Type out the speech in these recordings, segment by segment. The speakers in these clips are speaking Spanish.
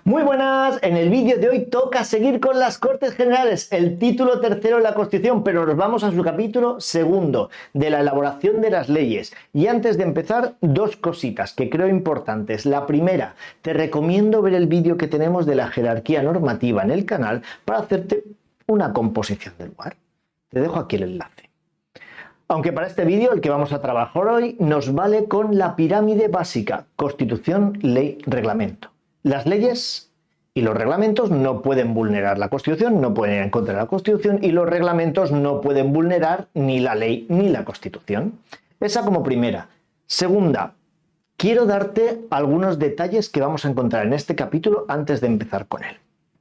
Muy buenas, en el vídeo de hoy toca seguir con las Cortes Generales, el título tercero de la Constitución, pero nos vamos a su capítulo segundo, de la elaboración de las leyes. Y antes de empezar, dos cositas que creo importantes. La primera, te recomiendo ver el vídeo que tenemos de la jerarquía normativa en el canal para hacerte una composición del lugar. Te dejo aquí el enlace. Aunque para este vídeo, el que vamos a trabajar hoy, nos vale con la pirámide básica, Constitución, Ley, Reglamento. Las leyes y los reglamentos no pueden vulnerar la Constitución, no pueden ir en contra de la Constitución, y los reglamentos no pueden vulnerar ni la ley ni la Constitución. Esa como primera. Segunda, quiero darte algunos detalles que vamos a encontrar en este capítulo antes de empezar con él,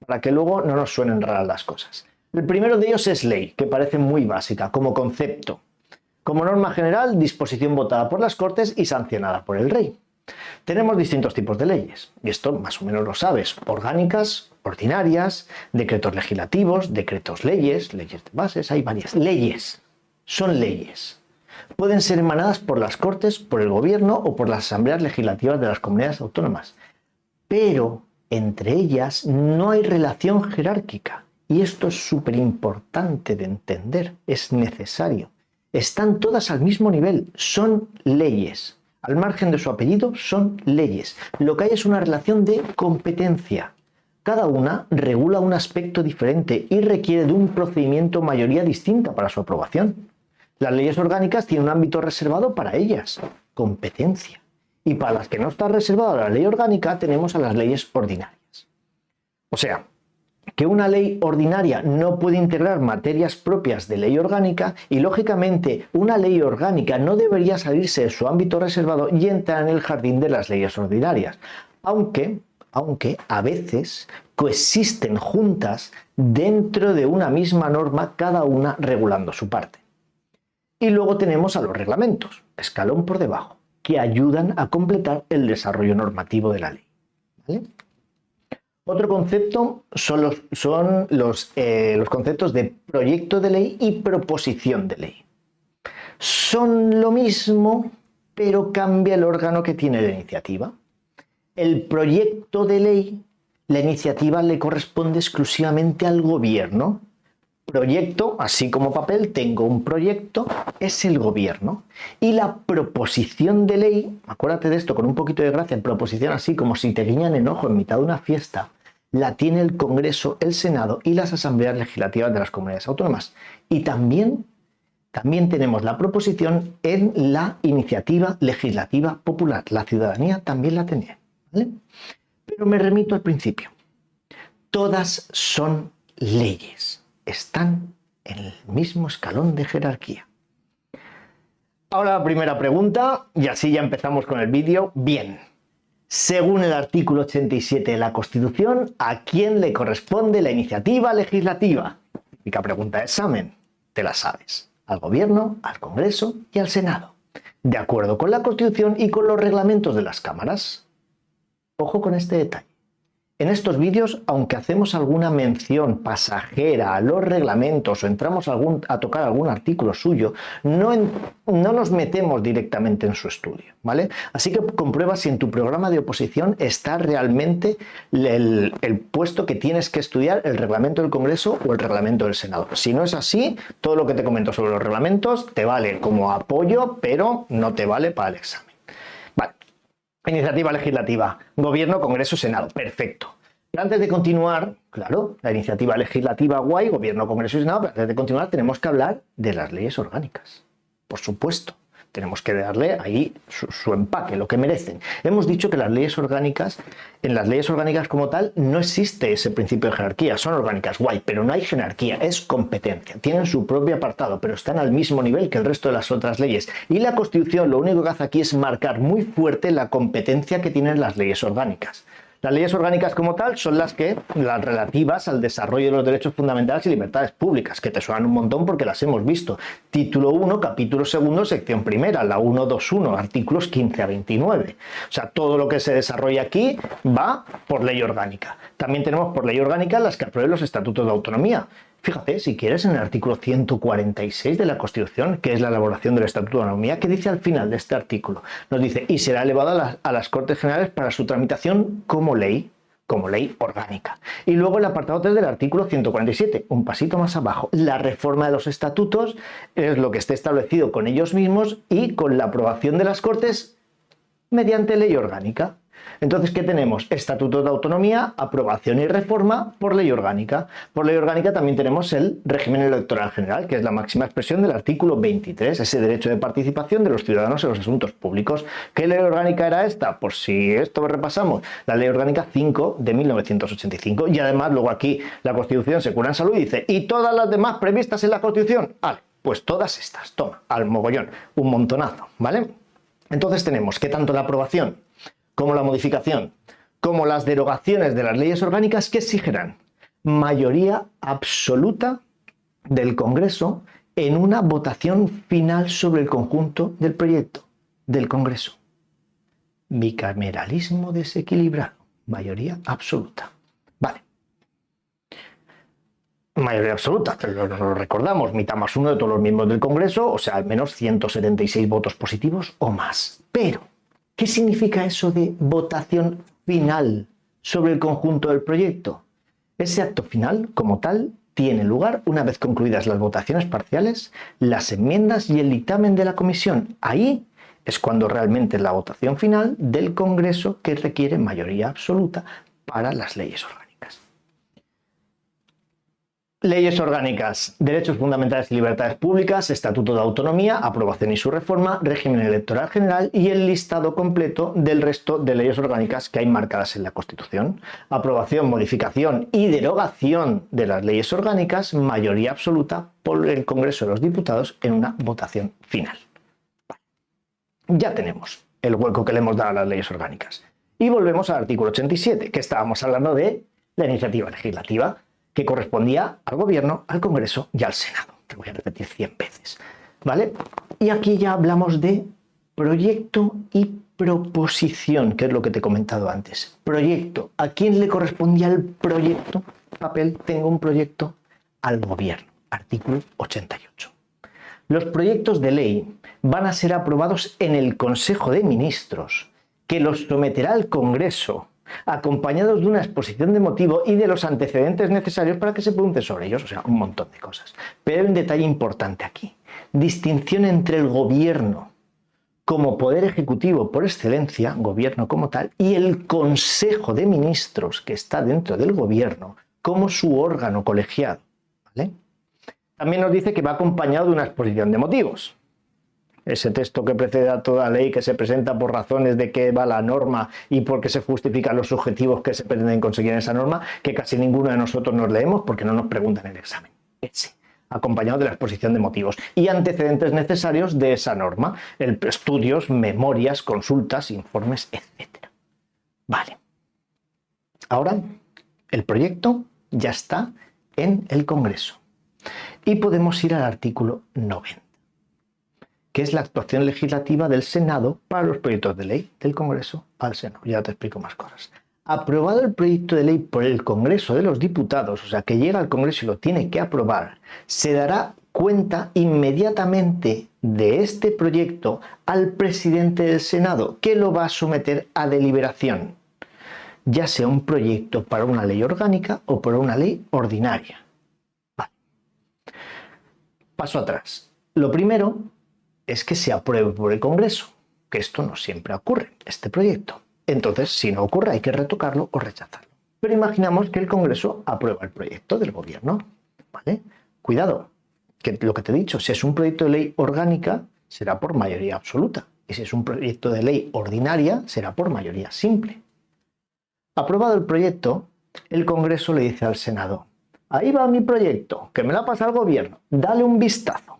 para que luego no nos suenen raras las cosas. El primero de ellos es ley, que parece muy básica como concepto. Como norma general, disposición votada por las Cortes y sancionada por el Rey. Tenemos distintos tipos de leyes, y esto más o menos lo sabes: orgánicas, ordinarias, decretos legislativos, decretos leyes, leyes de bases, hay varias. Leyes son leyes. Pueden ser emanadas por las Cortes, por el Gobierno o por las asambleas legislativas de las comunidades autónomas, pero entre ellas no hay relación jerárquica, y esto es súper importante de entender, es necesario. Están todas al mismo nivel, son leyes. Al margen de su apellido, son leyes. Lo que hay es una relación de competencia. Cada una regula un aspecto diferente y requiere de un procedimiento mayoría distinta para su aprobación. Las leyes orgánicas tienen un ámbito reservado para ellas, competencia. Y para las que no está reservada la ley orgánica, tenemos a las leyes ordinarias. O sea, que una ley ordinaria no puede integrar materias propias de ley orgánica y, lógicamente, una ley orgánica no debería salirse de su ámbito reservado y entrar en el jardín de las leyes ordinarias, aunque a veces coexisten juntas dentro de una misma norma, cada una regulando su parte. Y luego tenemos a los reglamentos, escalón por debajo, que ayudan a completar el desarrollo normativo de la ley. ¿Vale? Otro concepto son los conceptos de proyecto de ley y proposición de ley. Son lo mismo, pero cambia el órgano que tiene la iniciativa. El proyecto de ley, la iniciativa le corresponde exclusivamente al Gobierno. Proyecto, así como papel, tengo un proyecto, es el Gobierno. Y la proposición de ley, acuérdate de esto con un poquito de gracia, en proposición así como si te guiñan en ojo en mitad de una fiesta, la tiene el Congreso, el Senado y las asambleas legislativas de las comunidades autónomas. Y también tenemos la proposición en la iniciativa legislativa popular. La ciudadanía también la tiene, ¿vale? Pero me remito al principio. Todas son leyes. Están en el mismo escalón de jerarquía. Ahora la primera pregunta, y así ya empezamos con el vídeo. Bien, según el artículo 87 de la Constitución, ¿a quién le corresponde la iniciativa legislativa? Típica pregunta de examen, te la sabes. Al Gobierno, al Congreso y al Senado, de acuerdo con la Constitución y con los reglamentos de las cámaras. Ojo con este detalle. En estos vídeos, aunque hacemos alguna mención pasajera a los reglamentos o entramos a tocar algún artículo suyo, no nos metemos directamente en su estudio, ¿vale? Así que comprueba si en tu programa de oposición está realmente el puesto que tienes que estudiar, el reglamento del Congreso o el reglamento del Senado. Si no es así, todo lo que te comento sobre los reglamentos te vale como apoyo, pero no te vale para el examen. Iniciativa legislativa, Gobierno, Congreso, Senado. Perfecto. Pero antes de continuar, claro, la iniciativa legislativa guay, Gobierno, Congreso y Senado, pero antes de continuar tenemos que hablar de las leyes orgánicas. Por supuesto, tenemos que darle ahí su empaque, lo que merecen. Hemos dicho que las leyes orgánicas, en las leyes orgánicas como tal, no existe ese principio de jerarquía. Son orgánicas, guay, pero no hay jerarquía, es competencia. Tienen su propio apartado, pero están al mismo nivel que el resto de las otras leyes. Y la Constitución lo único que hace aquí es marcar muy fuerte la competencia que tienen las leyes orgánicas. Las leyes orgánicas como tal son las relativas al desarrollo de los derechos fundamentales y libertades públicas, que te suenan un montón porque las hemos visto. Título 1, capítulo 2, sección primera, la 121, artículos 15 a 29. O sea, todo lo que se desarrolla aquí va por ley orgánica. También tenemos por ley orgánica las que aprueben los estatutos de autonomía. Fíjate, si quieres, en el artículo 146 de la Constitución, que es la elaboración del Estatuto de Autonomía, que dice al final de este artículo, nos dice, y será elevada a las Cortes Generales para su tramitación como ley. como ley orgánica. Y luego el apartado 3 del artículo 147, un pasito más abajo. La reforma de los estatutos es lo que esté establecido con ellos mismos y con la aprobación de las Cortes mediante ley orgánica. Entonces, ¿qué tenemos? Estatutos de autonomía, aprobación y reforma por ley orgánica. Por ley orgánica también tenemos el régimen electoral general, que es la máxima expresión del artículo 23, ese derecho de participación de los ciudadanos en los asuntos públicos. ¿Qué ley orgánica era esta? Por si esto repasamos, la ley orgánica 5 de 1985. Y además, luego aquí la Constitución se cura en salud y dice, y todas las demás previstas en la Constitución. Vale, pues todas estas, toma, al mogollón, un montonazo, ¿vale? Entonces tenemos que tanto la aprobación como la modificación, como las derogaciones de las leyes orgánicas que exigirán mayoría absoluta del Congreso en una votación final sobre el conjunto del proyecto del Congreso. Bicameralismo desequilibrado, mayoría absoluta. Vale. Mayoría absoluta, lo recordamos, mitad más uno de todos los miembros del Congreso, o sea, al menos 176 votos positivos o más. Pero ¿qué significa eso de votación final sobre el conjunto del proyecto? Ese acto final, como tal, tiene lugar una vez concluidas las votaciones parciales, las enmiendas y el dictamen de la comisión. Ahí es cuando realmente es la votación final del Congreso que requiere mayoría absoluta para las leyes orgánicas. Leyes orgánicas, derechos fundamentales y libertades públicas, estatuto de autonomía, aprobación y su reforma, régimen electoral general y el listado completo del resto de leyes orgánicas que hay marcadas en la Constitución. Aprobación, modificación y derogación de las leyes orgánicas, mayoría absoluta por el Congreso de los Diputados en una votación final. Ya tenemos el hueco que le hemos dado a las leyes orgánicas. Y volvemos al artículo 87, que estábamos hablando de la iniciativa legislativa, que correspondía al Gobierno, al Congreso y al Senado. Te voy a repetir 100 veces, ¿vale? Y aquí ya hablamos de proyecto y proposición, que es lo que te he comentado antes. Proyecto. ¿A quién le correspondía el proyecto? Papel, tengo un proyecto al Gobierno. Artículo 88. Los proyectos de ley van a ser aprobados en el Consejo de Ministros, que los someterá al Congreso, acompañados de una exposición de motivo y de los antecedentes necesarios para que se pronuncie sobre ellos, o sea, un montón de cosas. Pero hay un detalle importante aquí. Distinción entre el Gobierno como poder ejecutivo por excelencia, Gobierno como tal, y el Consejo de Ministros, que está dentro del Gobierno, como su órgano colegiado, ¿vale? También nos dice que va acompañado de una exposición de motivos. Ese texto que precede a toda ley, que se presenta por razones de qué va la norma y por qué se justifican los objetivos que se pretenden conseguir en esa norma, que casi ninguno de nosotros nos leemos porque no nos preguntan en el examen. Ese, acompañado de la exposición de motivos y antecedentes necesarios de esa norma, estudios, memorias, consultas, informes, etc. Vale. Ahora, el proyecto ya está en el Congreso y podemos ir al artículo 90. Que es la actuación legislativa del Senado para los proyectos de ley del Congreso al Senado. Ya te explico más cosas. Aprobado el proyecto de ley por el Congreso de los Diputados, o sea, que llega al Congreso y lo tiene que aprobar, se dará cuenta inmediatamente de este proyecto al presidente del Senado, que lo va a someter a deliberación, ya sea un proyecto para una ley orgánica o para una ley ordinaria. Vale. Paso atrás. Lo primero es que se apruebe por el Congreso, que esto no siempre ocurre, este proyecto. Entonces, si no ocurre, hay que retocarlo o rechazarlo. Pero imaginamos que el Congreso aprueba el proyecto del Gobierno, ¿vale? Cuidado, que lo que te he dicho, si es un proyecto de ley orgánica, será por mayoría absoluta. Y si es un proyecto de ley ordinaria, será por mayoría simple. Aprobado el proyecto, el Congreso le dice al Senado, ahí va mi proyecto, que me lo ha pasado el Gobierno, dale un vistazo.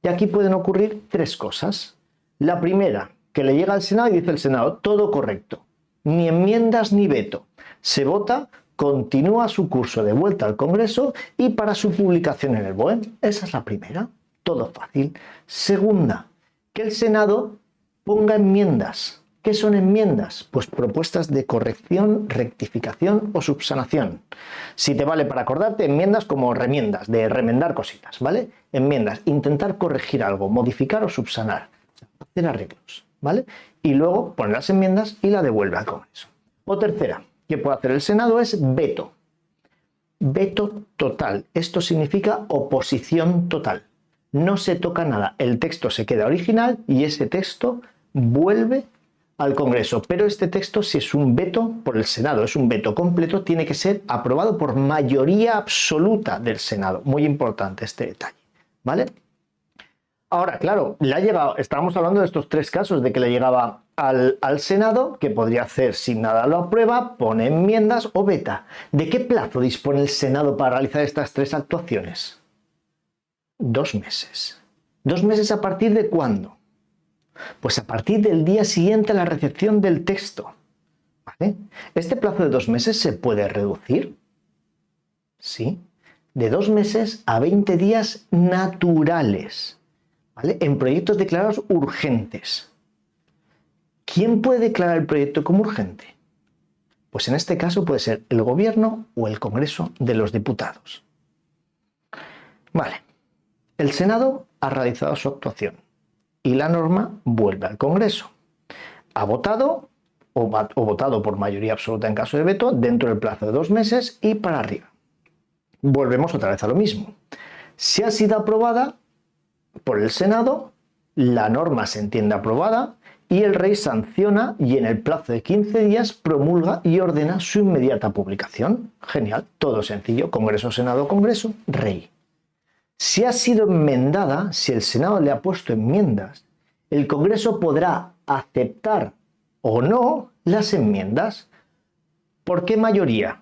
Y aquí pueden ocurrir tres cosas. La primera, que le llega al Senado y dice el Senado, todo correcto, ni enmiendas ni veto. Se vota, continúa su curso de vuelta al Congreso y para su publicación en el BOE. Esa es la primera, todo fácil. Segunda, que el Senado ponga enmiendas. ¿Qué son enmiendas? Pues propuestas de corrección, rectificación o subsanación. Si te vale para acordarte, enmiendas como remiendas, de remendar cositas, ¿vale? Enmiendas, intentar corregir algo, modificar o subsanar, hacer arreglos, ¿vale? Y luego pone las enmiendas y la devuelve al Congreso. O tercera, que puede hacer el Senado es veto. Veto total. Esto significa oposición total. No se toca nada. El texto se queda original y ese texto vuelve al Congreso. Pero este texto, si es un veto por el Senado, es un veto completo, tiene que ser aprobado por mayoría absoluta del Senado. Muy importante este detalle, ¿vale? Ahora, claro, le ha llegado, estábamos hablando de estos tres casos, de que le llegaba al Senado, que podría hacer si nada lo aprueba, pone enmiendas o veta. ¿De qué plazo dispone el Senado para realizar estas tres actuaciones? 2 meses. ¿2 meses a partir de cuándo? Pues a partir del día siguiente a la recepción del texto. ¿Vale? ¿Este plazo de 2 meses se puede reducir? Sí. De 2 meses a 20 días naturales. ¿Vale? En proyectos declarados urgentes. ¿Quién puede declarar el proyecto como urgente? Pues en este caso puede ser el Gobierno o el Congreso de los Diputados. Vale. El Senado ha realizado su actuación y la norma vuelve al Congreso. Ha votado o votado por mayoría absoluta en caso de veto dentro del plazo de 2 meses y para arriba. Volvemos otra vez a lo mismo. Si ha sido aprobada por el Senado, la norma se entiende aprobada y el rey sanciona y en el plazo de 15 días promulga y ordena su inmediata publicación. Genial, todo sencillo. Congreso, Senado, Congreso, rey. Si ha sido enmendada, si el Senado le ha puesto enmiendas, el Congreso podrá aceptar o no las enmiendas. ¿Por qué mayoría?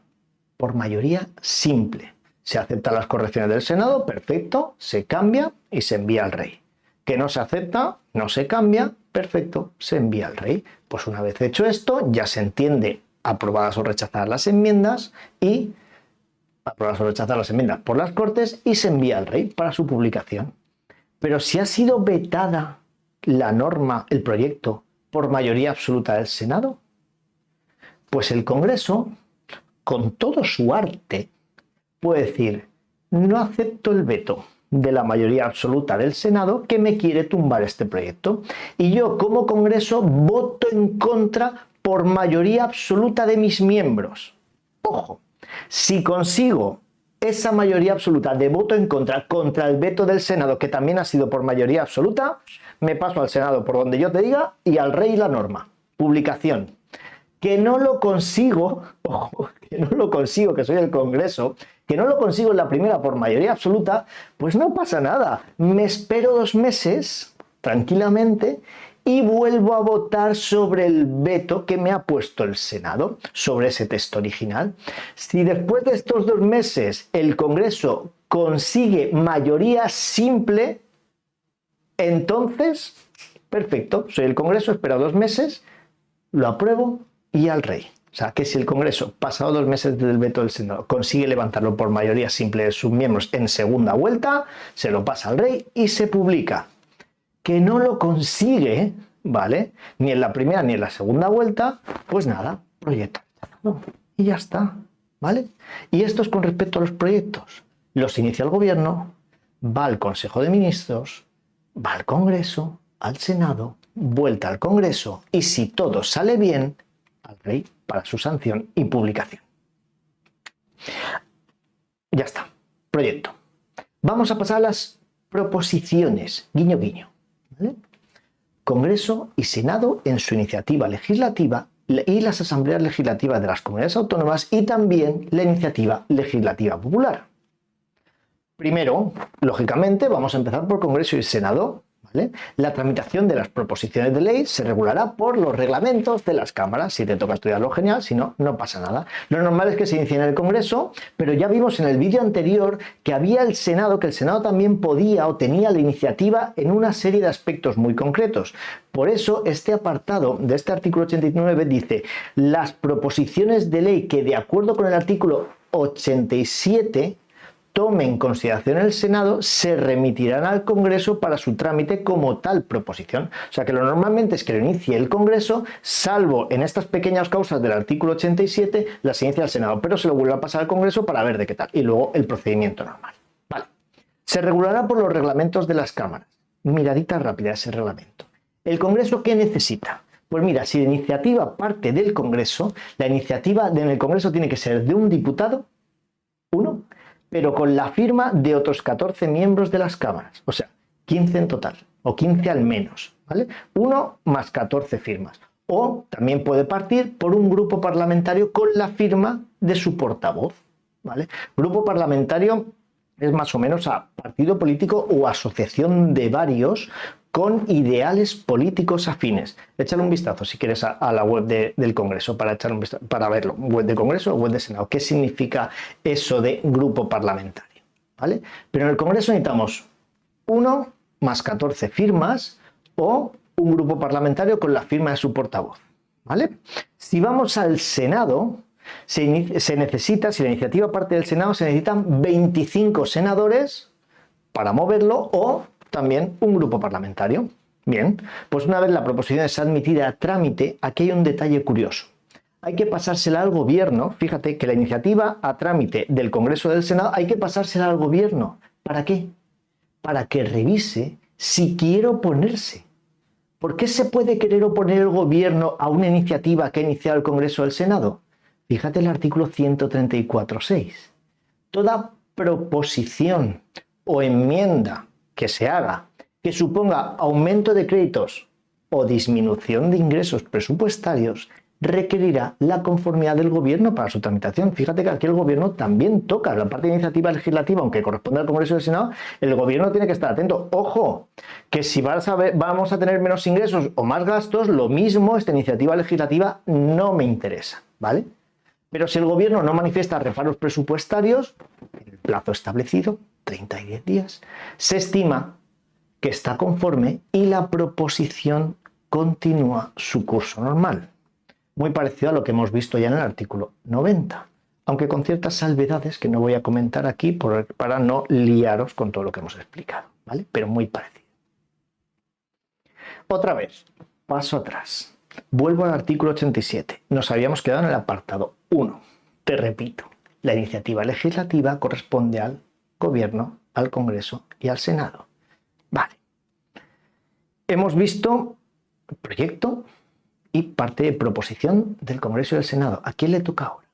Por mayoría simple. Se aceptan las correcciones del Senado, perfecto, se cambia y se envía al rey. Que no se acepta, no se cambia, perfecto, se envía al rey. Pues una vez hecho esto, ya se entiende aprobadas o rechazadas las enmiendas y aprobadas o rechazadas las enmiendas por las Cortes y se envía al rey para su publicación. Pero si ha sido vetada la norma, el proyecto, por mayoría absoluta del Senado, pues el Congreso, con todo su arte, puede decir, no acepto el veto de la mayoría absoluta del Senado que me quiere tumbar este proyecto. Y yo, como Congreso, voto en contra por mayoría absoluta de mis miembros. Ojo, si consigo esa mayoría absoluta de voto en contra el veto del Senado, que también ha sido por mayoría absoluta, me paso al Senado por donde yo te diga y al rey la norma. Publicación. Que no lo consigo, ojo, que no lo consigo, que soy el Congreso, que no lo consigo en la primera por mayoría absoluta, pues no pasa nada. Me espero 2 meses, tranquilamente, y vuelvo a votar sobre el veto que me ha puesto el Senado, sobre ese texto original. Si después de estos 2 meses el Congreso consigue mayoría simple, entonces, perfecto, soy el Congreso, espero 2 meses, lo apruebo y al rey. O sea, que si el Congreso, pasado 2 meses del veto del Senado, consigue levantarlo por mayoría simple de sus miembros en segunda vuelta, se lo pasa al rey y se publica. Que no lo consigue, ¿vale? Ni en la primera ni en la segunda vuelta, pues nada, proyecto rechazado. Y ya está, ¿vale? Y esto es con respecto a los proyectos. Los inicia el Gobierno, va al Consejo de Ministros, va al Congreso, al Senado, vuelta al Congreso y si todo sale bien, al rey para su sanción y publicación. Ya está, proyecto. Vamos a pasar a las proposiciones, guiño guiño. ¿Vale? Congreso y Senado en su iniciativa legislativa y las asambleas legislativas de las comunidades autónomas y también la iniciativa legislativa popular. Primero, lógicamente, vamos a empezar por Congreso y Senado. ¿Vale? La tramitación de las proposiciones de ley se regulará por los reglamentos de las cámaras. Si te toca estudiarlo, genial, si no, no pasa nada. Lo normal es que se inicie en el Congreso, pero ya vimos en el vídeo anterior que había el Senado, que el Senado también podía o tenía la iniciativa en una serie de aspectos muy concretos. Por eso este apartado de este artículo 89 dice: las proposiciones de ley que de acuerdo con el artículo 87 tome en consideración el Senado, se remitirán al Congreso para su trámite como tal proposición. O sea que lo normalmente es que lo inicie el Congreso, salvo en estas pequeñas causas del artículo 87, las inicia el Senado, pero se lo vuelve a pasar al Congreso para ver de qué tal. Y luego el procedimiento normal. Vale. Se regulará por los reglamentos de las cámaras. Miradita rápida a ese reglamento. ¿El Congreso qué necesita? Pues mira, si la iniciativa parte del Congreso, la iniciativa en el Congreso tiene que ser de un diputado, uno, pero con la firma de otros 14 miembros de las cámaras, o sea, 15 en total, o 15 al menos, ¿vale? 1 más 14 firmas. O también puede partir por un grupo parlamentario con la firma de su portavoz, ¿vale? Grupo parlamentario es más o menos a partido político o asociación de varios con ideales políticos afines. Échale un vistazo si quieres a la web del Congreso para verlo, web de Congreso o web de Senado. ¿Qué significa eso de grupo parlamentario? ¿Vale? Pero en el Congreso necesitamos 1 más 14 firmas o un grupo parlamentario con la firma de su portavoz, ¿vale? Si vamos al Senado, se necesita, si la iniciativa parte del Senado, se necesitan 25 senadores para moverlo o también un grupo parlamentario. Bien, pues una vez la proposición es admitida a trámite, aquí hay un detalle curioso. Hay que pasársela al gobierno. Fíjate que la iniciativa a trámite del Congreso o del Senado hay que pasársela al gobierno. ¿Para qué? Para que revise si quiere oponerse. ¿Por qué se puede querer oponer el gobierno a una iniciativa que ha iniciado el Congreso o el Senado? Fíjate el artículo 134.6. Toda proposición o enmienda que se haga que suponga aumento de créditos o disminución de ingresos presupuestarios requerirá la conformidad del gobierno para su tramitación. Fíjate que aquí el gobierno también toca la parte de iniciativa legislativa, aunque corresponde al Congreso y al Senado, el gobierno tiene que estar atento. Ojo, que si vamos a tener menos ingresos o más gastos, lo mismo, esta iniciativa legislativa no me interesa, ¿vale? Pero si el gobierno no manifiesta reparos presupuestarios, en el plazo establecido, 30 y 10 días, se estima que está conforme y la proposición continúa su curso normal. Muy parecido a lo que hemos visto ya en el artículo 90, aunque con ciertas salvedades que no voy a comentar aquí para no liaros con todo lo que hemos explicado, ¿vale? Pero muy parecido. Otra vez, paso atrás. Vuelvo al artículo 87. Nos habíamos quedado en el apartado 1. Te repito, la iniciativa legislativa corresponde al Gobierno, al Congreso y al Senado. Vale. Hemos visto el proyecto y parte de proposición del Congreso y del Senado. ¿A quién le toca ahora?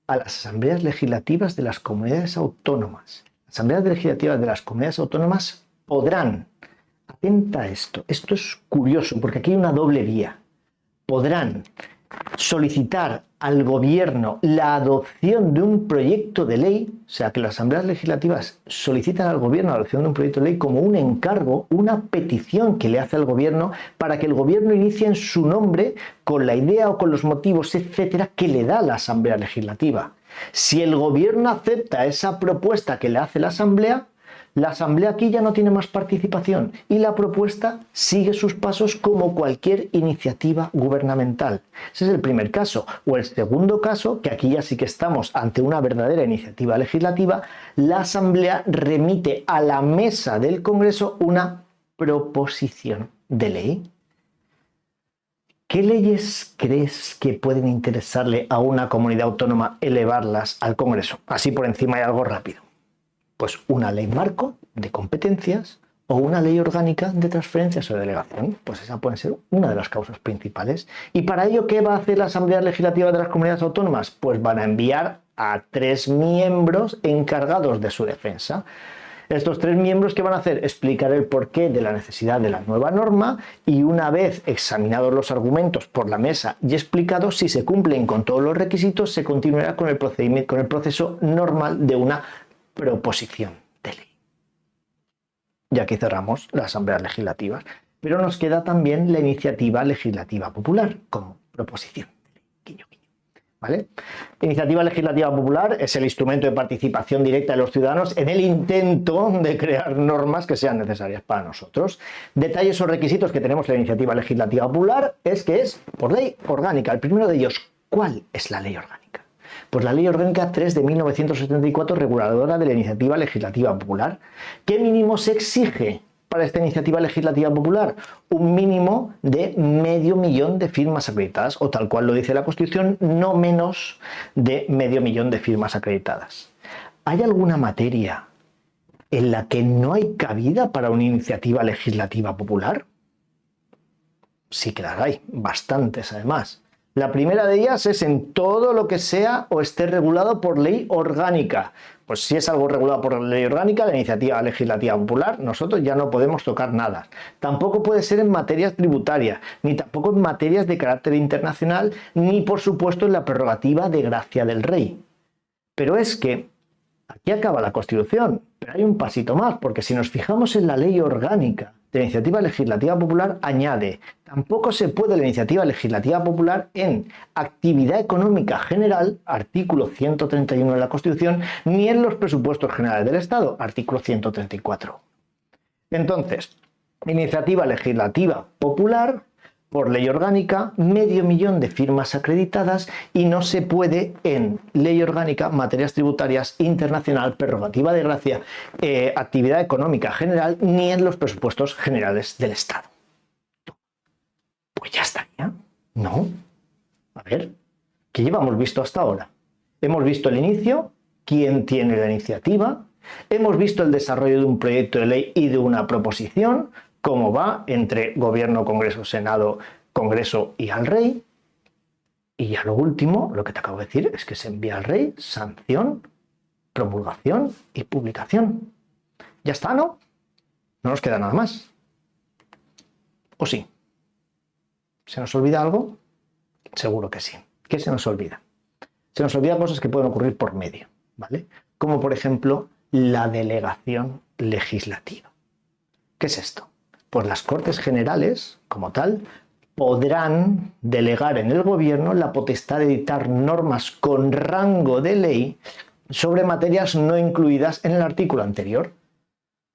A las asambleas legislativas de las comunidades autónomas. Las asambleas legislativas de las comunidades autónomas podrán, atenta a esto es curioso porque aquí hay una doble vía, podrán solicitar al gobierno la adopción de un proyecto de ley, o sea que las asambleas legislativas solicitan al gobierno la adopción de un proyecto de ley como un encargo, una petición que le hace al gobierno para que el gobierno inicie en su nombre con la idea o con los motivos, etcétera, que le da la asamblea legislativa. Si el gobierno acepta esa propuesta que le hace la asamblea aquí ya no tiene más participación y la propuesta sigue sus pasos como cualquier iniciativa gubernamental. Ese es el primer caso. O el segundo caso, que aquí ya sí que estamos ante una verdadera iniciativa legislativa, la Asamblea remite a la mesa del Congreso una proposición de ley. ¿Qué leyes crees que pueden interesarle a una comunidad autónoma elevarlas al Congreso? Así por encima de algo rápido. Pues una ley marco de competencias o una ley orgánica de transferencias o delegación. Pues esa puede ser una de las causas principales. ¿Y para ello qué va a hacer la Asamblea Legislativa de las Comunidades Autónomas? Pues van a enviar a 3 miembros encargados de su defensa. Estos 3 miembros, ¿qué van a hacer? Explicar el porqué de la necesidad de la nueva norma y una vez examinados los argumentos por la mesa y explicados, si se cumplen con todos los requisitos, se continuará con el procedimiento, con el proceso normal de una proposición de ley. Y aquí cerramos las asambleas legislativas. Pero nos queda también la iniciativa legislativa popular como proposición de ley. Guiño, guiño. ¿Vale? Iniciativa legislativa popular es el instrumento de participación directa de los ciudadanos en el intento de crear normas que sean necesarias para nosotros. Detalles o requisitos que tenemos en la iniciativa legislativa popular es que es por ley orgánica. El primero de ellos, ¿cuál es la ley orgánica? Pues la Ley Orgánica 3 de 1974, reguladora de la iniciativa legislativa popular. ¿Qué mínimo se exige para esta iniciativa legislativa popular? Un mínimo de 500.000 de firmas acreditadas, o tal cual lo dice la Constitución, no menos de 500.000 de firmas acreditadas. ¿Hay alguna materia en la que no hay cabida para una iniciativa legislativa popular? sí que las hay, bastantes además. La primera de ellas es en todo lo que sea o esté regulado por ley orgánica. Pues si es algo regulado por ley orgánica, la iniciativa legislativa popular, nosotros ya no podemos tocar nada. Tampoco puede ser en materias tributarias, ni tampoco en materias de carácter internacional, ni por supuesto en la prerrogativa de gracia del rey. Pero es que aquí acaba la Constitución, pero hay un pasito más, porque si nos fijamos en la ley orgánica de la iniciativa legislativa popular, añade: tampoco se puede la iniciativa legislativa popular en actividad económica general, artículo 131 de la Constitución, ni en los presupuestos generales del Estado, artículo 134. Entonces, iniciativa legislativa popular, por ley orgánica, 500.000 de firmas acreditadas, y no se puede en ley orgánica, materias tributarias, internacional, prerrogativa de gracia, actividad económica general, ni en los presupuestos generales del Estado. Pues ya estaría, ¿no? A ver, ¿qué llevamos visto hasta ahora? Hemos visto el inicio, quién tiene la iniciativa, hemos visto el desarrollo de un proyecto de ley y de una proposición, cómo va entre gobierno, Congreso, Senado, Congreso y al rey. Y ya lo último, lo que te acabo de decir, es que se envía al rey, sanción, promulgación y publicación. Ya está, ¿no? No nos queda nada más. ¿O sí? ¿Se nos olvida algo? Seguro que sí. ¿Qué se nos olvida? Se nos olvidan cosas que pueden ocurrir por medio, ¿vale? Como por ejemplo la delegación legislativa. ¿Qué es esto? Pues las Cortes Generales, como tal, podrán delegar en el gobierno la potestad de dictar normas con rango de ley sobre materias no incluidas en el artículo anterior.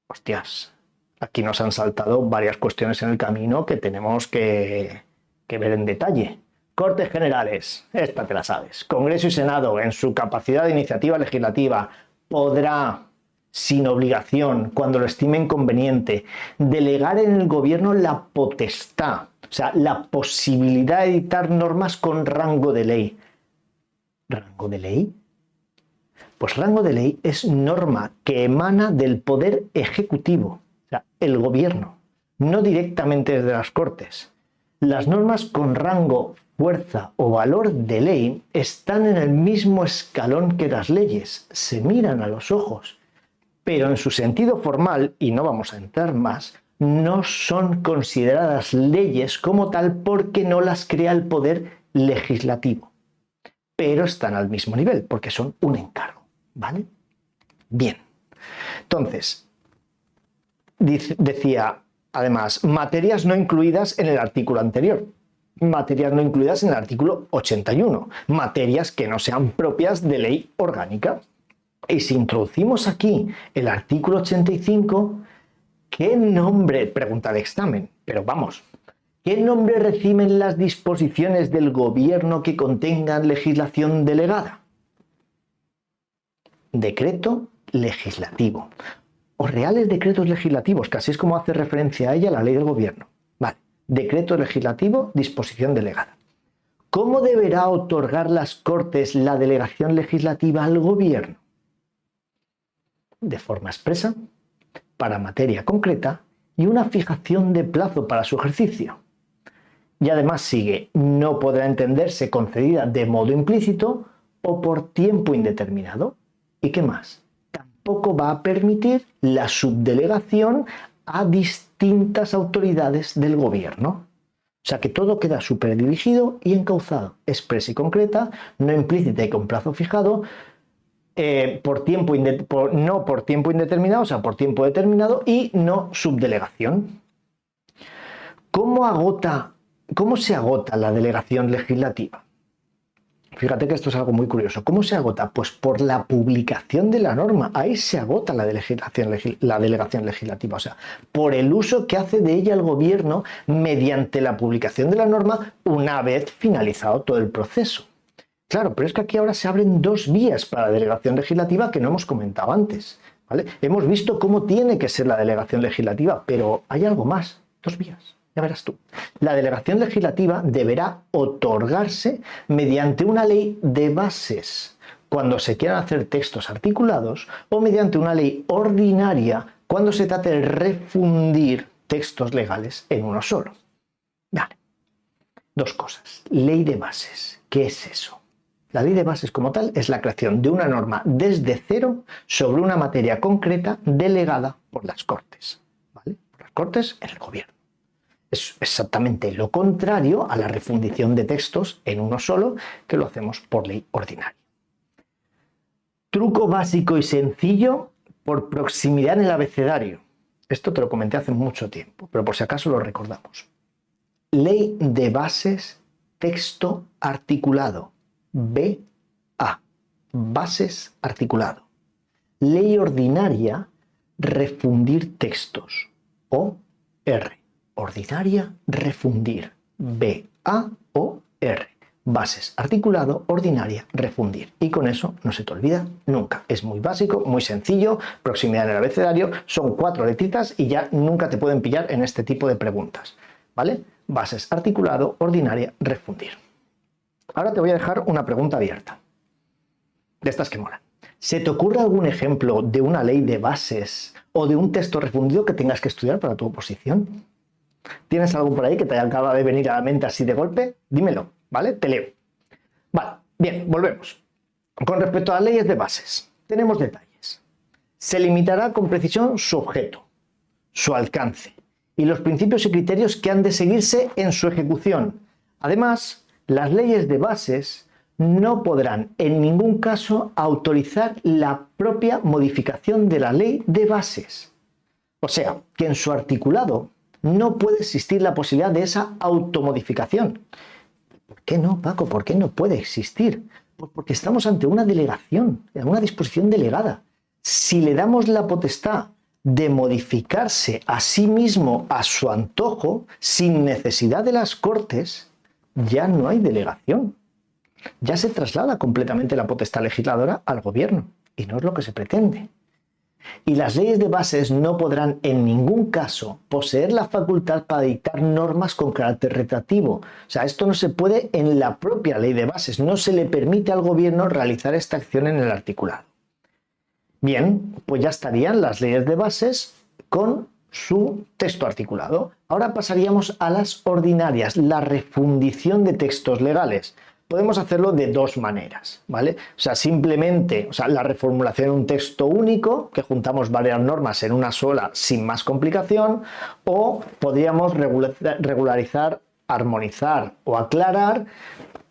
Hostias, aquí nos han saltado varias cuestiones en el camino que tenemos que ver en detalle. Cortes Generales, esta te la sabes. Congreso y Senado, en su capacidad de iniciativa legislativa, podrá, sin obligación, cuando lo estimen conveniente, delegar en el gobierno la potestad, o sea, la posibilidad de dictar normas con rango de ley. ¿Rango de ley? Pues rango de ley es norma que emana del poder ejecutivo, o sea, el gobierno, no directamente desde las Cortes. Las normas con rango, fuerza o valor de ley están en el mismo escalón que las leyes, se miran a los ojos, pero en su sentido formal, y no vamos a entrar más, no son consideradas leyes como tal porque no las crea el poder legislativo, pero están al mismo nivel porque son un encargo, ¿vale? Bien, entonces, decía además, materias no incluidas en el artículo anterior, materias no incluidas en el artículo 81, materias que no sean propias de ley orgánica. Y si introducimos aquí el artículo 85, ¿qué nombre? Pregunta de examen, pero vamos, ¿qué nombre reciben las disposiciones del gobierno que contengan legislación delegada? Decreto legislativo. O reales decretos legislativos, que así es como hace referencia a ella la ley del gobierno. Vale, decreto legislativo, disposición delegada. ¿Cómo deberá otorgar las Cortes la delegación legislativa al gobierno? De forma expresa, para materia concreta y una fijación de plazo para su ejercicio. Y además sigue, no podrá entenderse concedida de modo implícito o por tiempo indeterminado. ¿Y qué más? Tampoco va a permitir la subdelegación a distintas autoridades del gobierno. O sea que todo queda superdirigido y encauzado, expresa y concreta, no implícita y con plazo fijado, no por tiempo indeterminado, o sea, por tiempo determinado, y no subdelegación. ¿Cómo se agota la delegación legislativa? Fíjate que esto es algo muy curioso. ¿Cómo se agota? Pues por la publicación de la norma. Ahí se agota la delegación legislativa. O sea, por el uso que hace de ella el gobierno mediante la publicación de la norma una vez finalizado todo el proceso. Claro, pero es que aquí ahora se abren dos vías para la delegación legislativa que no hemos comentado antes, ¿vale? Hemos visto cómo tiene que ser la delegación legislativa, pero hay algo más, dos vías. Ya verás tú. La delegación legislativa deberá otorgarse mediante una ley de bases cuando se quieran hacer textos articulados o mediante una ley ordinaria cuando se trate de refundir textos legales en uno solo. Vale. Dos cosas. Ley de bases. ¿Qué es eso? La ley de bases como tal es la creación de una norma desde cero sobre una materia concreta delegada por las Cortes, ¿vale? Por las Cortes en el gobierno. Es exactamente lo contrario a la refundición de textos en uno solo, que lo hacemos por ley ordinaria. Truco básico y sencillo por proximidad en el abecedario. Esto te lo comenté hace mucho tiempo, pero por si acaso lo recordamos. Ley de bases, texto articulado. BA. Bases articulado. Ley ordinaria, refundir textos. OR. Ordinaria, refundir. BAOR. Bases articulado, ordinaria, refundir. Y con eso no se te olvida nunca. Es muy básico, muy sencillo, proximidad en el abecedario, son 4 letritas y ya nunca te pueden pillar en este tipo de preguntas. ¿Vale? Bases articulado, ordinaria, refundir. Ahora te voy a dejar una pregunta abierta. De estas que molan. ¿Se te ocurre algún ejemplo de una ley de bases o de un texto refundido que tengas que estudiar para tu oposición? ¿Tienes algo por ahí que te acaba de venir a la mente así de golpe? Dímelo, ¿vale? Te leo. Vale, bien, volvemos. Con respecto a las leyes de bases, tenemos detalles. Se limitará con precisión su objeto, su alcance y los principios y criterios que han de seguirse en su ejecución. Además, las leyes de bases no podrán en ningún caso autorizar la propia modificación de la ley de bases. O sea, que en su articulado no puede existir la posibilidad de esa automodificación. ¿Por qué no, Paco? ¿Por qué no puede existir? Pues porque estamos ante una delegación, una disposición delegada. Si le damos la potestad de modificarse a sí mismo a su antojo, sin necesidad de las Cortes, ya no hay delegación. Ya se traslada completamente la potestad legisladora al gobierno, y no es lo que se pretende. Y las leyes de bases no podrán en ningún caso poseer la facultad para dictar normas con carácter retroactivo. O sea, esto no se puede en la propia ley de bases, no se le permite al gobierno realizar esta acción en el articulado. Bien, pues ya estarían las leyes de bases con su texto articulado. Ahora pasaríamos a las ordinarias, la refundición de textos legales. Podemos hacerlo de dos maneras, ¿vale? O sea, simplemente, la reformulación de un texto único, que juntamos varias normas en una sola sin más complicación, o podríamos regularizar, armonizar o aclarar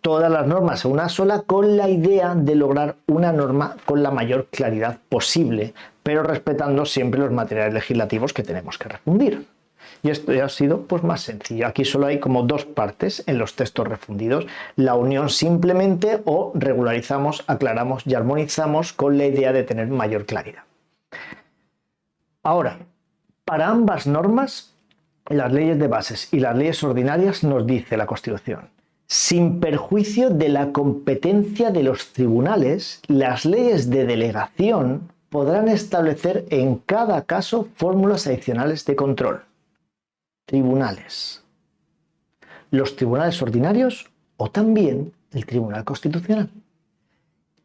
todas las normas en una sola con la idea de lograr una norma con la mayor claridad posible, pero respetando siempre los materiales legislativos que tenemos que refundir. Y esto ya ha sido pues más sencillo. Aquí solo hay como dos partes en los textos refundidos. La unión simplemente o regularizamos, aclaramos y armonizamos con la idea de tener mayor claridad. Ahora, para ambas normas, las leyes de bases y las leyes ordinarias nos dice la Constitución: sin perjuicio de la competencia de los tribunales, las leyes de delegación podrán establecer en cada caso fórmulas adicionales de control. Tribunales. Los tribunales ordinarios o también el Tribunal Constitucional.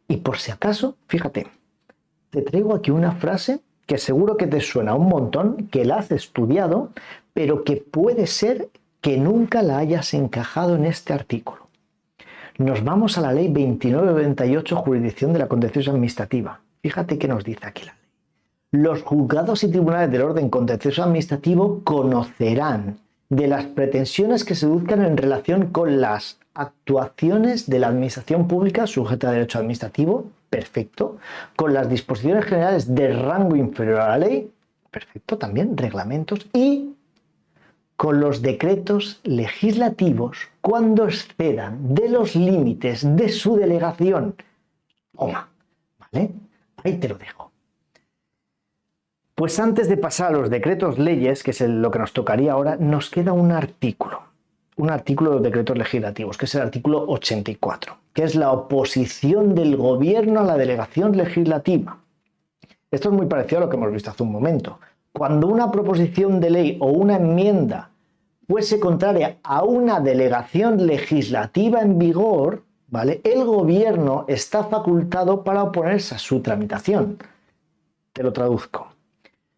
Y por si acaso, fíjate, te traigo aquí una frase que seguro que te suena un montón, que la has estudiado, pero que puede ser que nunca la hayas encajado en este artículo. Nos vamos a la ley 2998, jurisdicción de la contencioso administrativa. Fíjate qué nos dice aquí la ley. Los juzgados y tribunales del orden contencioso administrativo conocerán de las pretensiones que se deduzcan en relación con las actuaciones de la administración pública sujeta a derecho administrativo, perfecto, con las disposiciones generales de rango inferior a la ley, perfecto, también, reglamentos, y con los decretos legislativos cuando excedan de los límites de su delegación. Toma, ¿vale? Ahí te lo dejo. Pues antes de pasar a los decretos leyes, que es lo que nos tocaría ahora, nos queda un artículo de los decretos legislativos, que es el artículo 84, que es la oposición del gobierno a la delegación legislativa. Esto es muy parecido a lo que hemos visto hace un momento. Cuando una proposición de ley o una enmienda fuese contraria a una delegación legislativa en vigor, ¿vale?, el gobierno está facultado para oponerse a su tramitación. Te lo traduzco.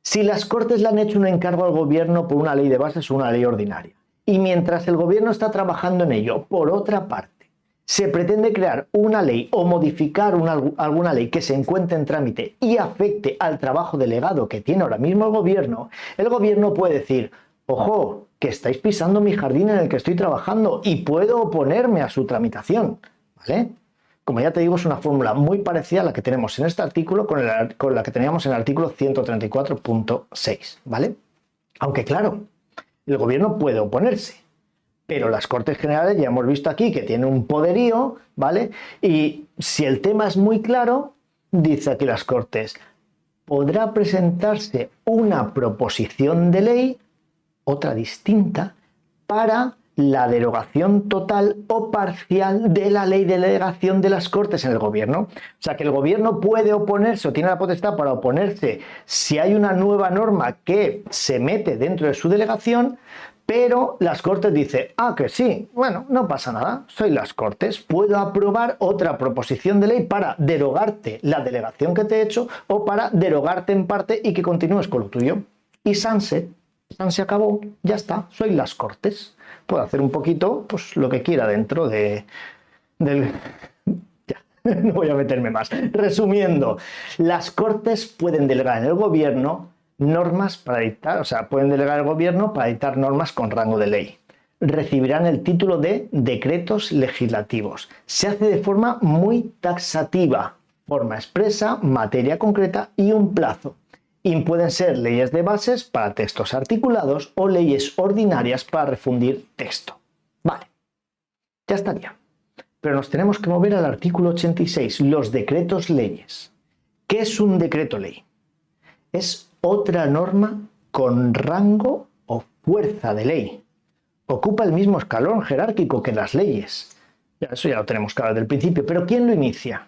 Si las Cortes le han hecho un encargo al gobierno por una ley de bases o una ley ordinaria y mientras el gobierno está trabajando en ello, por otra parte, se pretende crear una ley o modificar alguna ley que se encuentre en trámite y afecte al trabajo delegado que tiene ahora mismo el gobierno puede decir, ojo, que estáis pisando mi jardín en el que estoy trabajando y puedo oponerme a su tramitación, ¿vale? Como ya te digo, es una fórmula muy parecida a la que tenemos en este artículo con la que teníamos en el artículo 134.6, ¿vale? Aunque claro, el gobierno puede oponerse, pero las Cortes Generales ya hemos visto aquí que tienen un poderío, ¿vale? Y si el tema es muy claro, dice aquí las Cortes, podrá presentarse una proposición de ley, otra distinta, para la derogación total o parcial de la ley de delegación de las Cortes en el gobierno. O sea que el gobierno puede oponerse o tiene la potestad para oponerse si hay una nueva norma que se mete dentro de su delegación, pero las Cortes dicen, que sí, bueno, no pasa nada, soy las Cortes, puedo aprobar otra proposición de ley para derogarte la delegación que te he hecho o para derogarte en parte y que continúes con lo tuyo. Y Sanse acabó, ya está, soy las Cortes. Puedo hacer un poquito, pues lo que quiera dentro del... Ya, no voy a meterme más. Resumiendo, las Cortes pueden delegar en el gobierno normas para dictar, o sea, pueden delegar al gobierno para dictar normas con rango de ley. Recibirán el título de decretos legislativos. Se hace de forma muy taxativa, forma expresa, materia concreta y un plazo. Y pueden ser leyes de bases para textos articulados o leyes ordinarias para refundir texto. Vale, ya estaría. Pero nos tenemos que mover al artículo 86, los decretos leyes. ¿Qué es un decreto ley? Es otra norma con rango o fuerza de ley. Ocupa el mismo escalón jerárquico que las leyes. Eso ya lo tenemos claro desde el principio. ¿Pero quién lo inicia?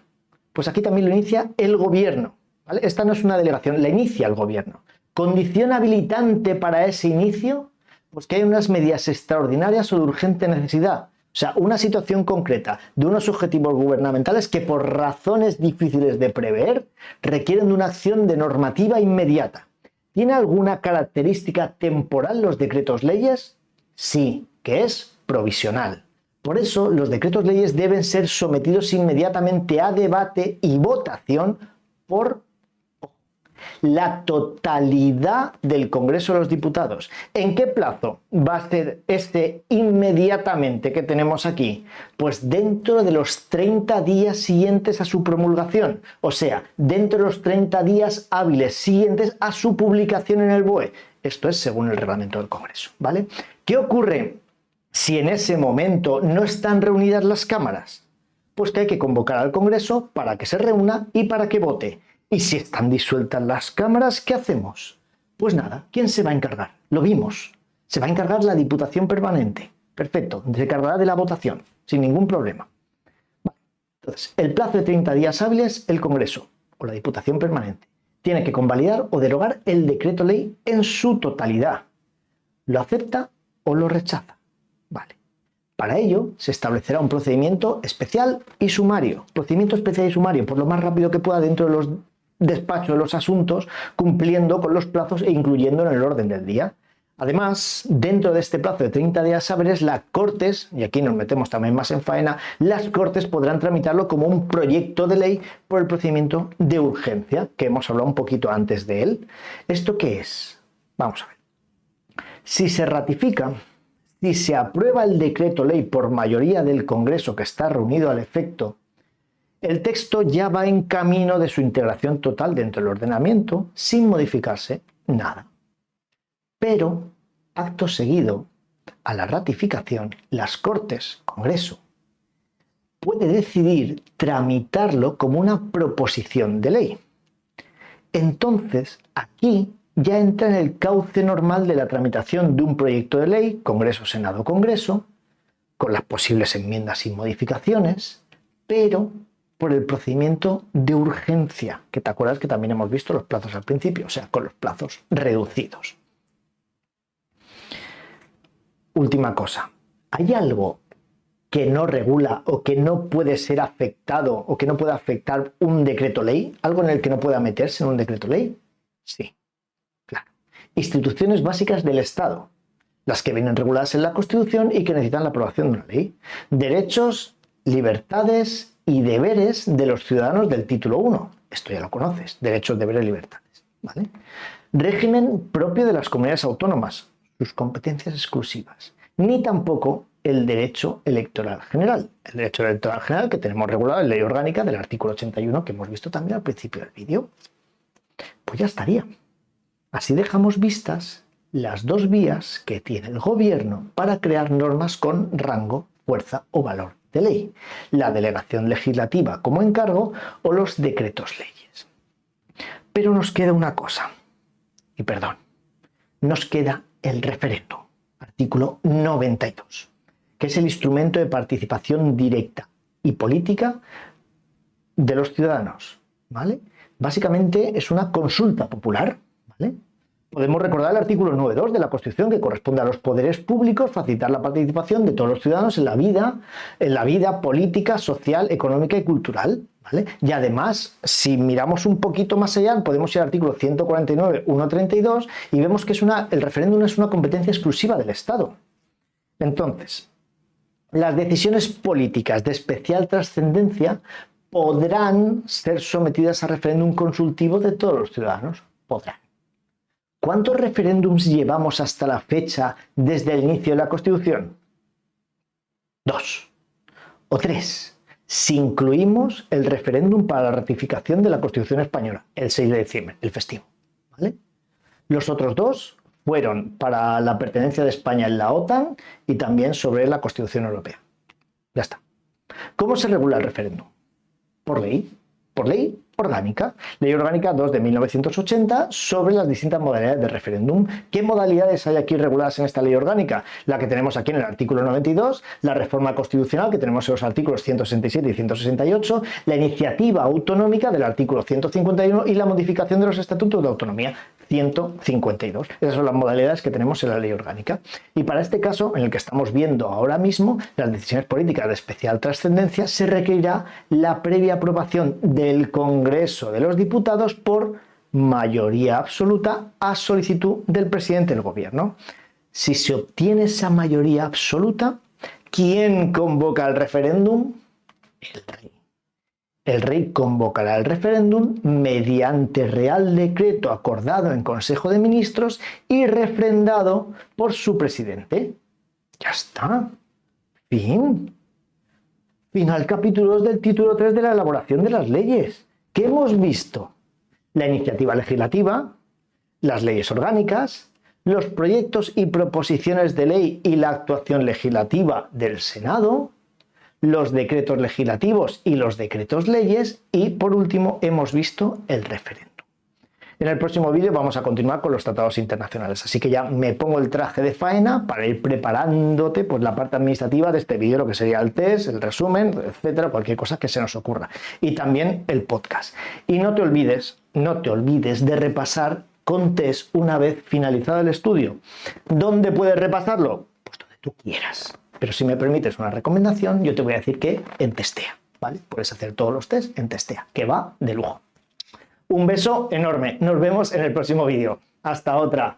Pues aquí también lo inicia el gobierno. ¿Vale? Esta no es una delegación, la inicia el gobierno. ¿Condición habilitante para ese inicio? Pues que hay unas medidas extraordinarias o de urgente necesidad. O sea, una situación concreta de unos objetivos gubernamentales que por razones difíciles de prever requieren de una acción de normativa inmediata. ¿Tiene alguna característica temporal los decretos leyes? Sí, que es provisional. Por eso los decretos leyes deben ser sometidos inmediatamente a debate y votación por la totalidad del Congreso de los Diputados. ¿En qué plazo va a ser este inmediatamente que tenemos aquí? Pues dentro de los 30 días siguientes a su promulgación, o sea, dentro de los 30 días hábiles siguientes a su publicación en el BOE. Esto es según el reglamento del Congreso, ¿vale? ¿Qué ocurre si en ese momento no están reunidas las cámaras? Pues que hay que convocar al Congreso para que se reúna y para que vote. Y si están disueltas las cámaras, ¿qué hacemos? Pues nada, ¿quién se va a encargar? Lo vimos. Se va a encargar la Diputación Permanente. Perfecto, se encargará de la votación, sin ningún problema. Vale. Entonces, el plazo de 30 días hábiles, el Congreso o la Diputación Permanente tiene que convalidar o derogar el decreto ley en su totalidad. ¿Lo acepta o lo rechaza? Vale. Para ello, se establecerá un procedimiento especial y sumario. Procedimiento especial y sumario, por lo más rápido que pueda dentro de los despacho de los asuntos, cumpliendo con los plazos e incluyendo en el orden del día. Además, dentro de este plazo de 30 días hábiles, las Cortes, y aquí nos metemos también más en faena, las Cortes podrán tramitarlo como un proyecto de ley por el procedimiento de urgencia, que hemos hablado un poquito antes de él. ¿Esto qué es? Vamos a ver. Si se ratifica, si se aprueba el decreto ley por mayoría del Congreso que está reunido al efecto, el texto ya va en camino de su integración total dentro del ordenamiento sin modificarse nada. Pero, acto seguido, a la ratificación, las Cortes, Congreso, puede decidir tramitarlo como una proposición de ley. Entonces, aquí ya entra en el cauce normal de la tramitación de un proyecto de ley, Congreso, Senado, Congreso, con las posibles enmiendas y modificaciones, pero por el procedimiento de urgencia, que te acuerdas que también hemos visto los plazos al principio, o sea, con los plazos reducidos. Última cosa, ¿hay algo que no regula o que no puede ser afectado o que no pueda afectar un decreto ley? ¿Algo en el que no pueda meterse en un decreto ley? Sí, claro. Instituciones básicas del Estado. las que vienen reguladas en la Constitución y que necesitan la aprobación de una ley. Derechos, libertades y deberes de los ciudadanos del título 1. Esto ya lo conoces, derechos, deberes, libertades. ¿Vale? Régimen propio de las comunidades autónomas, sus competencias exclusivas. Ni tampoco el derecho electoral general. El derecho electoral general que tenemos regulado en Ley Orgánica del artículo 81 que hemos visto también al principio del vídeo. Pues ya estaría. Así dejamos vistas las dos vías que tiene el gobierno para crear normas con rango, fuerza o valor de ley. La delegación legislativa como encargo o los decretos leyes. Pero nos queda una cosa. Y perdón. Nos queda el referéndum. Artículo 92. Que es el instrumento de participación directa y política de los ciudadanos, ¿vale? Básicamente es una consulta popular, ¿vale? Podemos recordar el artículo 9.2 de la Constitución que corresponde a los poderes públicos facilitar la participación de todos los ciudadanos en la vida política, social, económica y cultural, ¿vale? Y además, si miramos un poquito más allá, podemos ir al artículo 149.1.32 y vemos que el referéndum es una competencia exclusiva del Estado. Entonces, las decisiones políticas de especial trascendencia podrán ser sometidas a referéndum consultivo de todos los ciudadanos. Podrán. ¿Cuántos referéndums llevamos hasta la fecha desde el inicio de la Constitución? 2 o 3. Si incluimos el referéndum para la ratificación de la Constitución española, el 6 de diciembre, el festivo, ¿vale? Los otros 2 fueron para la pertenencia de España en la OTAN y también sobre la Constitución Europea. Ya está. ¿Cómo se regula el referéndum? Por ley orgánica. Ley Orgánica 2 de 1980 sobre las distintas modalidades de referéndum. ¿Qué modalidades hay aquí reguladas en esta ley orgánica? La que tenemos aquí en el artículo 92, la reforma constitucional que tenemos en los artículos 167 y 168, la iniciativa autonómica del artículo 151 y la modificación de los estatutos de autonomía 152. Esas son las modalidades que tenemos en la ley orgánica. Y para este caso, en el que estamos viendo ahora mismo, las decisiones políticas de especial trascendencia, se requerirá la previa aprobación del Congreso de los Diputados por mayoría absoluta a solicitud del presidente del gobierno. Si se obtiene esa mayoría absoluta, ¿quién convoca el referéndum? El rey. El rey convocará el referéndum mediante Real Decreto acordado en Consejo de Ministros y refrendado por su presidente. Ya está. Fin. Final capítulo 2 del título 3 de la elaboración de las leyes. ¿Qué hemos visto? La iniciativa legislativa, las leyes orgánicas, los proyectos y proposiciones de ley y la actuación legislativa del Senado, los decretos legislativos y los decretos leyes y, por último, hemos visto el referéndum. En el próximo vídeo vamos a continuar con los tratados internacionales, así que ya me pongo el traje de faena para ir preparándote pues, la parte administrativa de este vídeo, lo que sería el test, el resumen, etcétera, cualquier cosa que se nos ocurra. Y también el podcast. Y no te olvides de repasar con test una vez finalizado el estudio. ¿Dónde puedes repasarlo? Pues donde tú quieras. Pero si me permites una recomendación, yo te voy a decir que en Testea, ¿vale? Puedes hacer todos los test en Testea, que va de lujo. Un beso enorme. Nos vemos en el próximo vídeo. Hasta otra.